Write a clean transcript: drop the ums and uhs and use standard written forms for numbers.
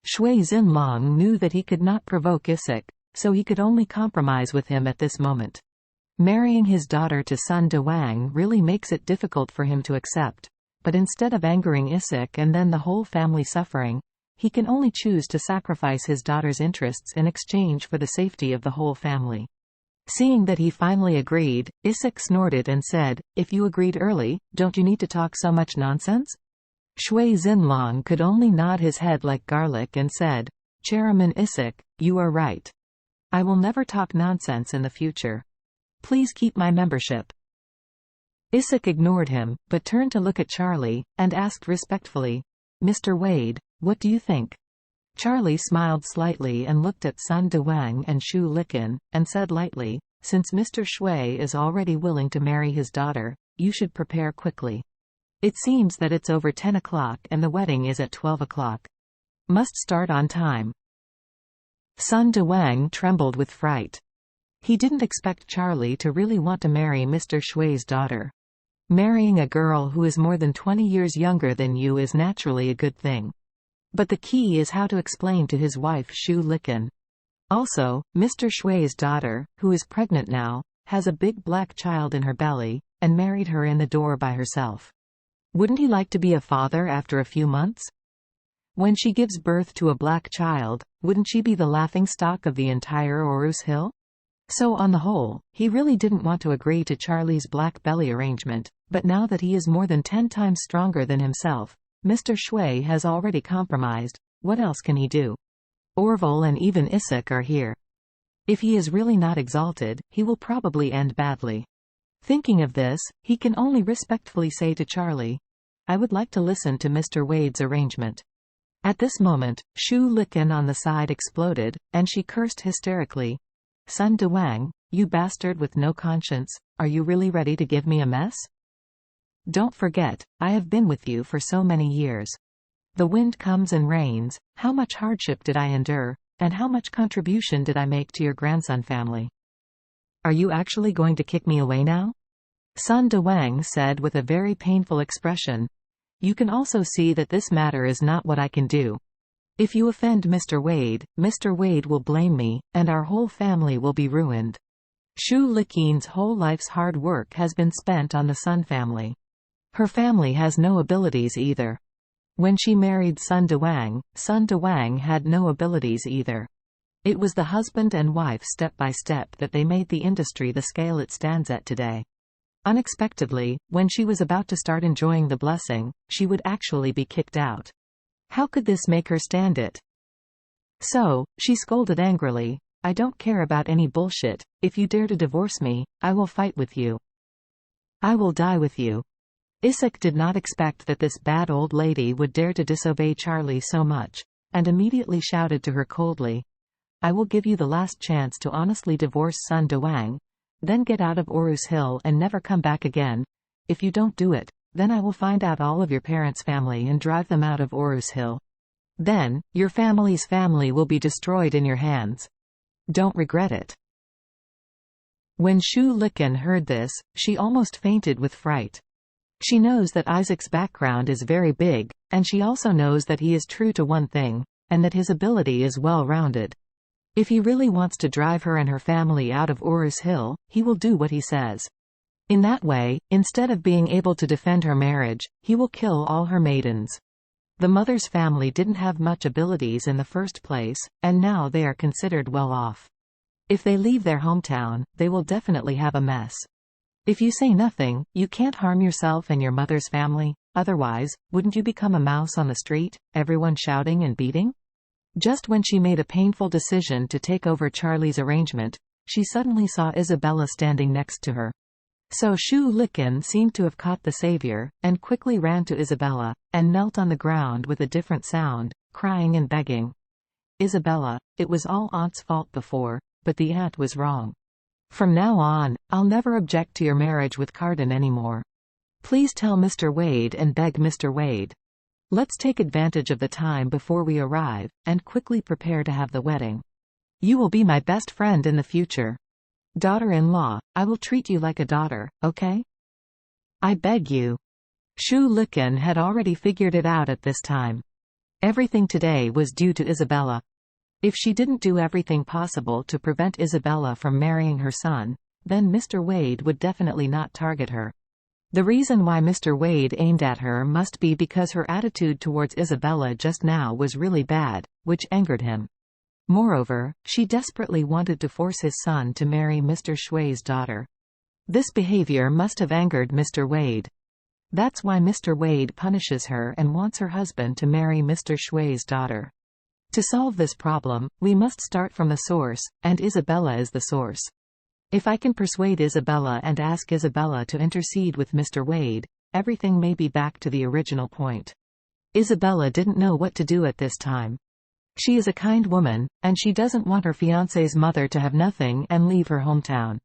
Shui Xinlong knew that he could not provoke Isik, so he could only compromise with him at this moment. Marrying his daughter to Sun Dewang really makes it difficult for him to accept, but instead of angering Isik and then the whole family suffering, he can only choose to sacrifice his daughter's interests in exchange for the safety of the whole family. Seeing that he finally agreed, Isik snorted and said, "If you agreed early, don't you need to talk so much nonsense?" Shui Xinlong could only nod his head like garlic and said, "Chairman Isik, you are right. I will never talk nonsense in the future. Please keep my membership." Isik ignored him, but turned to look at Charlie, and asked respectfully, "Mr. Wade, what do you think?" Charlie smiled slightly and looked at Sun Dewang and Shu Liqin, and said lightly, "Since Mr. Shui is already willing to marry his daughter, you should prepare quickly. It seems that it's over 10 o'clock and the wedding is at 12 o'clock. Must start on time." Sun Dewang trembled with fright. He didn't expect Charlie to really want to marry Mr. Shui's daughter. Marrying a girl who is more than 20 years younger than you is naturally a good thing. But the key is how to explain to his wife Shu Liqin. Also, Mr. Shui's daughter, who is pregnant now, has a big black child in her belly, and married her in the door by herself. Wouldn't he like to be a father after a few months? When she gives birth to a black child, wouldn't she be the laughingstock of the entire Orus Hill? So on the whole, he really didn't want to agree to Charlie's black belly arrangement, but now that he is more than 10 times stronger than himself, Mr. Shui has already compromised. What else can he do? Orville and even Isik are here. If he is really not exalted, he will probably end badly. Thinking of this, he can only respectfully say to Charlie, "I would like to listen to Mr. Wade's arrangement." At this moment, Shu Liqin on the side exploded, and she cursed hysterically, "Sun Dewang, you bastard with no conscience, are you really ready to give me a mess? Don't forget, I have been with you for so many years. The wind comes and rains, how much hardship did I endure, and how much contribution did I make to your grandson family? Are you actually going to kick me away now?" Sun Dewang said with a very painful expression, "You can also see that this matter is not what I can do. If you offend Mr. Wade will blame me, and our whole family will be ruined." Shu Liqin's whole life's hard work has been spent on the Sun family. Her family has no abilities either. When she married Sun Dewang had no abilities either. It was the husband and wife step by step that they made the industry the scale it stands at today. Unexpectedly, when she was about to start enjoying the blessing, she would actually be kicked out. How could this make her stand it? So, she scolded angrily, "I don't care about any bullshit. If you dare to divorce me, I will fight with you. I will die with you." Isik did not expect that this bad old lady would dare to disobey Charlie so much, and immediately shouted to her coldly, "I will give you the last chance to honestly divorce Sun Dewang, then get out of Orus Hill and never come back again. If you don't do it, then I will find out all of your parents' family and drive them out of Orus Hill. Then, your family's family will be destroyed in your hands. Don't regret it." When Shu Liqin heard this, she almost fainted with fright. She knows that Isaac's background is very big, and she also knows that he is true to one thing, and that his ability is well-rounded. If he really wants to drive her and her family out of Orus Hill, he will do what he says. In that way, instead of being able to defend her marriage, he will kill all her maidens. The mother's family didn't have much abilities in the first place, and now they are considered well off. If they leave their hometown, they will definitely have a mess. If you say nothing, you can't harm yourself and your mother's family, otherwise, wouldn't you become a mouse on the street, everyone shouting and beating? Just when she made a painful decision to take over Charlie's arrangement, she suddenly saw Isabella standing next to her. So Shu Liqin seemed to have caught the savior, and quickly ran to Isabella, and knelt on the ground with a different sound, crying and begging. "Isabella, it was all Aunt's fault before, but the aunt was wrong. From now on, I'll never object to your marriage with Cardin anymore. Please tell Mr. Wade and beg Mr. Wade. Let's take advantage of the time before we arrive, and quickly prepare to have the wedding. You will be my best friend in the future. Daughter-in-law, I will treat you like a daughter, okay? I beg you." Shu Liqin had already figured it out at this time. Everything today was due to Isabella. If she didn't do everything possible to prevent Isabella from marrying her son, then Mr. Wade would definitely not target her. The reason why Mr. Wade aimed at her must be because her attitude towards Isabella just now was really bad, which angered him. Moreover, she desperately wanted to force his son to marry Mr. Shui's daughter. This behavior must have angered Mr. Wade. That's why Mr. Wade punishes her and wants her husband to marry Mr. Shui's daughter. To solve this problem, we must start from the source, and Isabella is the source. If I can persuade Isabella and ask Isabella to intercede with Mr. Wade, everything may be back to the original point. Isabella didn't know what to do at this time. She is a kind woman, and she doesn't want her fiancé's mother to have nothing and leave her hometown.